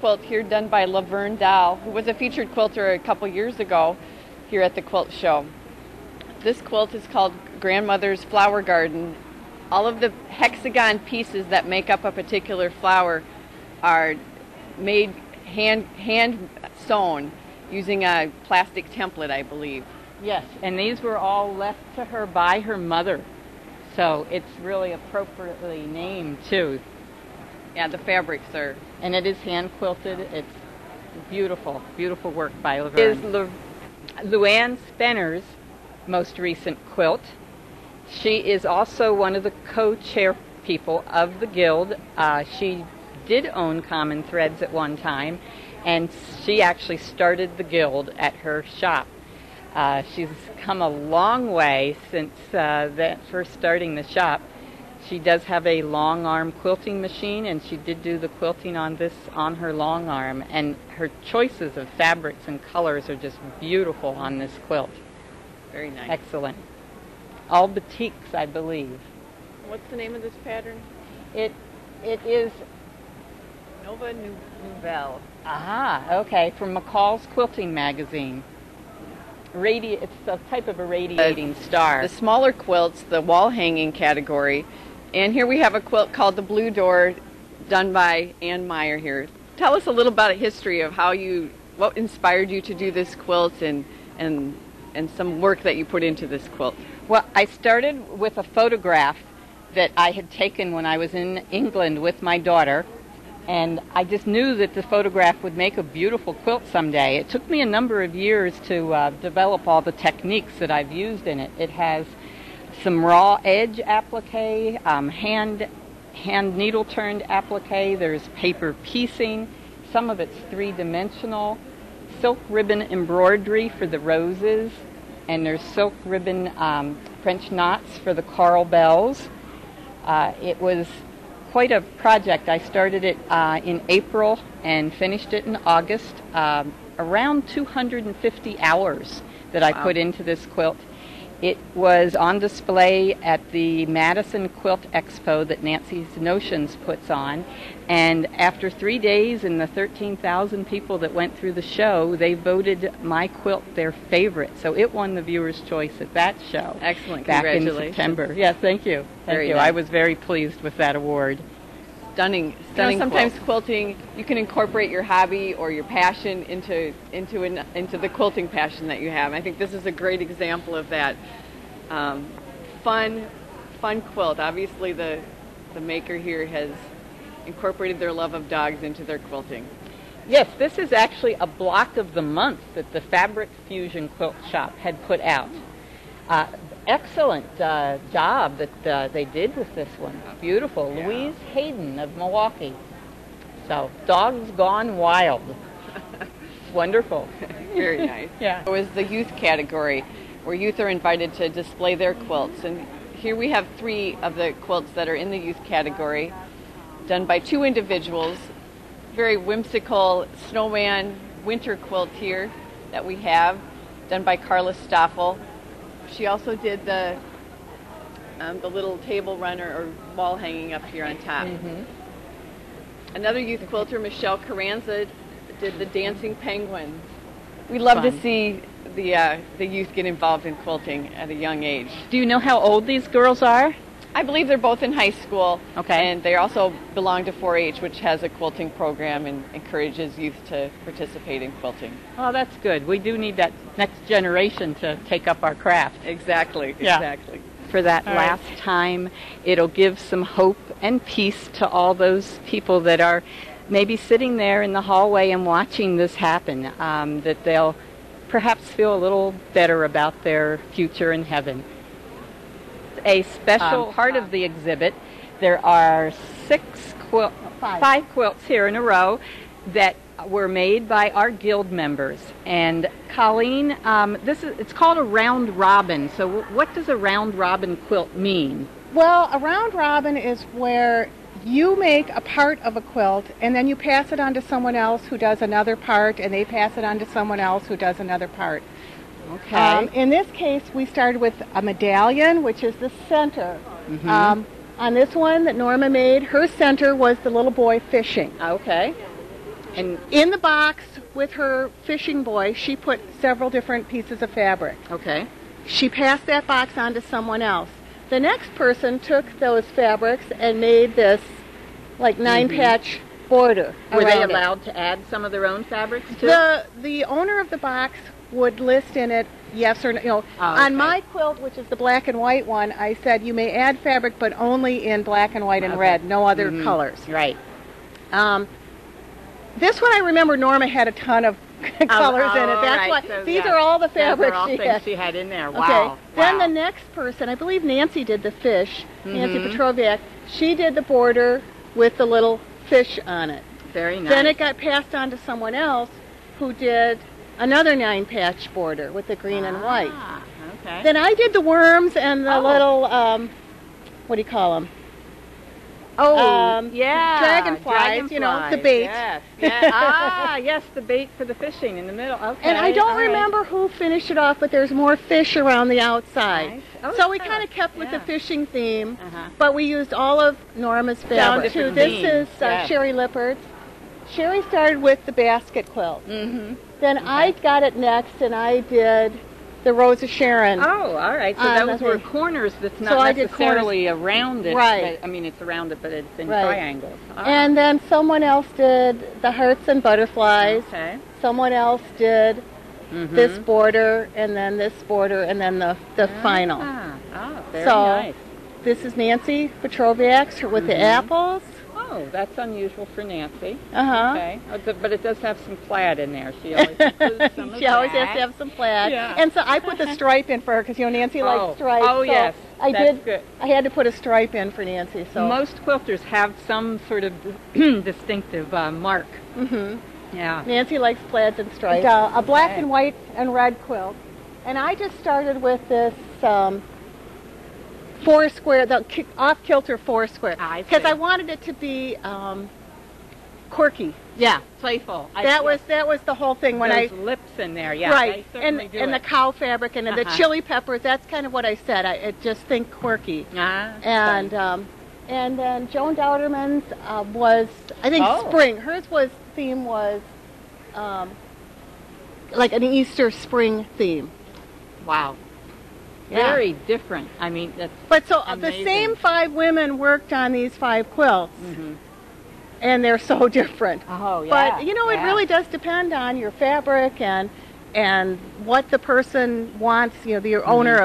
Quilt here done by Laverne Dahl, who was a featured quilter a couple years ago here at the Quilt Show. This quilt is called Grandmother's Flower Garden. All of the hexagon pieces that make up a particular flower are made hand sewn using a plastic template, I believe. Yes, and these were all left to her by her mother, so it's really appropriately named too. Yeah, the fabrics are... And it is hand quilted. It's beautiful, beautiful work by Laverne. It is Luann Spenner's most recent quilt. She is also one of the co-chair people of the guild. She did own Common Threads at one time, and she actually started the guild at her shop. She's come a long way since first starting the shop. She does have a long arm quilting machine, and she did do the quilting on this on her long arm, and her choices of fabrics and colors are just beautiful on this quilt. Very nice. Excellent. All batiks, I believe. What's the name of this pattern? It is Nova Nouvelle. Ah, okay, from McCall's Quilting Magazine. It's a type of a radiating star. The smaller quilts, the wall hanging category. And here we have a quilt called the Blue Door, done by Ann Meyer here. Tell us a little about a history of what inspired you to do this quilt and some work that you put into this quilt. Well, I started with a photograph that I had taken when I was in England with my daughter, and I just knew that the photograph would make a beautiful quilt someday. It took me a number of years to develop all the techniques that I've used in it. It has some raw edge applique, hand needle turned applique, there's paper piecing, some of it's three-dimensional, silk ribbon embroidery for the roses, and there's silk ribbon French knots for the coral bells. It was quite a project. I started it in April and finished it in August. Around 250 hours that I put into this quilt. It was on display at the Madison Quilt Expo that Nancy's Notions puts on, and after 3 days and the 13,000 people that went through the show, they voted my quilt their favorite. So it won the Viewer's Choice at that show. Excellent. Back Congratulations. in September. Yes, thank you. Thank you. Nice. I was very pleased with that award. Stunning sometimes quilting, you can incorporate your hobby or your passion into the quilting passion that you have. I think this is a great example of that. Fun quilt. Obviously, the maker here has incorporated their love of dogs into their quilting. Yes, this is actually a block of the month that the Fabric Fusion Quilt Shop had put out. Excellent job that they did with this one. Beautiful. Yeah. Louise Hayden of Milwaukee. So, Dogs Gone Wild. Wonderful. Very nice. Yeah. It was the youth category, where youth are invited to display their quilts. And here we have 3 of the quilts that are in the youth category, done by 2 individuals. Very whimsical snowman winter quilt here that we have, done by Carla Stoffel. She also did the little table runner or wall hanging up here on top. Mm-hmm. Another youth quilter, Michelle Carranza, did the dancing penguins. We love to see the youth get involved in quilting at a young age. Do you know how old these girls are? I believe they're both in high school. Okay. And they also belong to 4-H, which has a quilting program and encourages youth to participate in quilting. Oh, that's good. We do need that next generation to take up our craft. Exactly. Yeah. Exactly. For that last time, it'll give some hope and peace to all those people that are maybe sitting there in the hallway and watching this happen, that they'll perhaps feel a little better about their future in heaven. A special part of the exhibit, there are 5 quilts here in a row that were made by our guild members. And Colleen, it's called a round robin. So what does a round robin quilt mean? Well, a round robin is where you make a part of a quilt and then you pass it on to someone else who does another part, and they pass it on to someone else who does another part. Okay. In this case, we started with a medallion, which is the center. Mm-hmm. On this one that Norma made, her center was the little boy fishing. Okay. And In the box with her fishing buoy, she put several different pieces of fabric. okay. She passed that box on to someone else. The next person took those fabrics and made this like 9-patch border. Were they around it. allowed to add some of their own fabrics too? The owner of the box would list in it yes or no. You know, Oh, okay. on my quilt, which is the black and white one, I said you may add fabric, but only in black and white and Okay. red, no other colors. Right. This one I remember Norma had a ton of colors in it. That's right. why So, these yeah. are all the Those fabrics are all she things had. she had in there. Okay. Wow. Then Wow. the next person, I believe Nancy did the fish, Nancy Mhm. Petroviak, she did the border with the little fish on it. Very nice. Then it got passed on to someone else who did another 9-patch border with the green and white. Ah, okay. Then I did the worms and the Oh. little, what do you call them? yeah. dragonflies, you know, the bait. Yes. Yeah. Yes, the bait for the fishing in the middle. Okay. And I don't all right. remember who finished it off, but there's more fish around the outside. Nice. Oh, So we yeah. kind of kept with the Yeah. fishing theme, Uh-huh. but we used all of Norma's fabric too. different This themes, is yes. Sherry Lippard's. Sherry started with the basket quilt. Mm-hmm. Then I got it next, and I did the Rose of Sharon. Oh, all right. So On those the were thing. corners that's So not I did necessarily around it. Right. But, I mean, it's around it, but it's in Right. triangles. Ah, And then someone else did the hearts and butterflies. okay. Someone else did Mhm. this border, and then this border, and then the final. Ah, oh, very So, nice. This is Nancy Petroviak's with the apples. Oh, that's unusual for Nancy. Uh-huh. Okay. But it does have some plaid in there. She always includes some of She always has that. to have some plaid. Yeah. And so I put the stripe in for her because, you know, Nancy likes stripes. Oh, so yes. I That's did. good. I had to put a stripe in for Nancy. So. Most quilters have some sort of distinctive mark. Mhm. Yeah. Nancy likes plaids and stripes. A black and white and red quilt. And I just started with this 4-square, the off-kilter 4-square. I Because see. I wanted it to be quirky. Yeah, playful. That was the whole thing when those lips in there. Yeah, right, they certainly do and the it. cow fabric and the Uh-huh. chili peppers. That's kind of what I said. I just think quirky. Ah, And then Joan Dowderman's was, I think, Oh. spring. Hers theme was like an Easter spring theme. wow. Yeah. Very different. I mean, that's But so the Amazing. same 5 women worked on these 5 quilts, Mhm. and they're so different. Oh, yeah. But you know, it yeah. really does depend on your fabric and what the person wants. You know, the owner of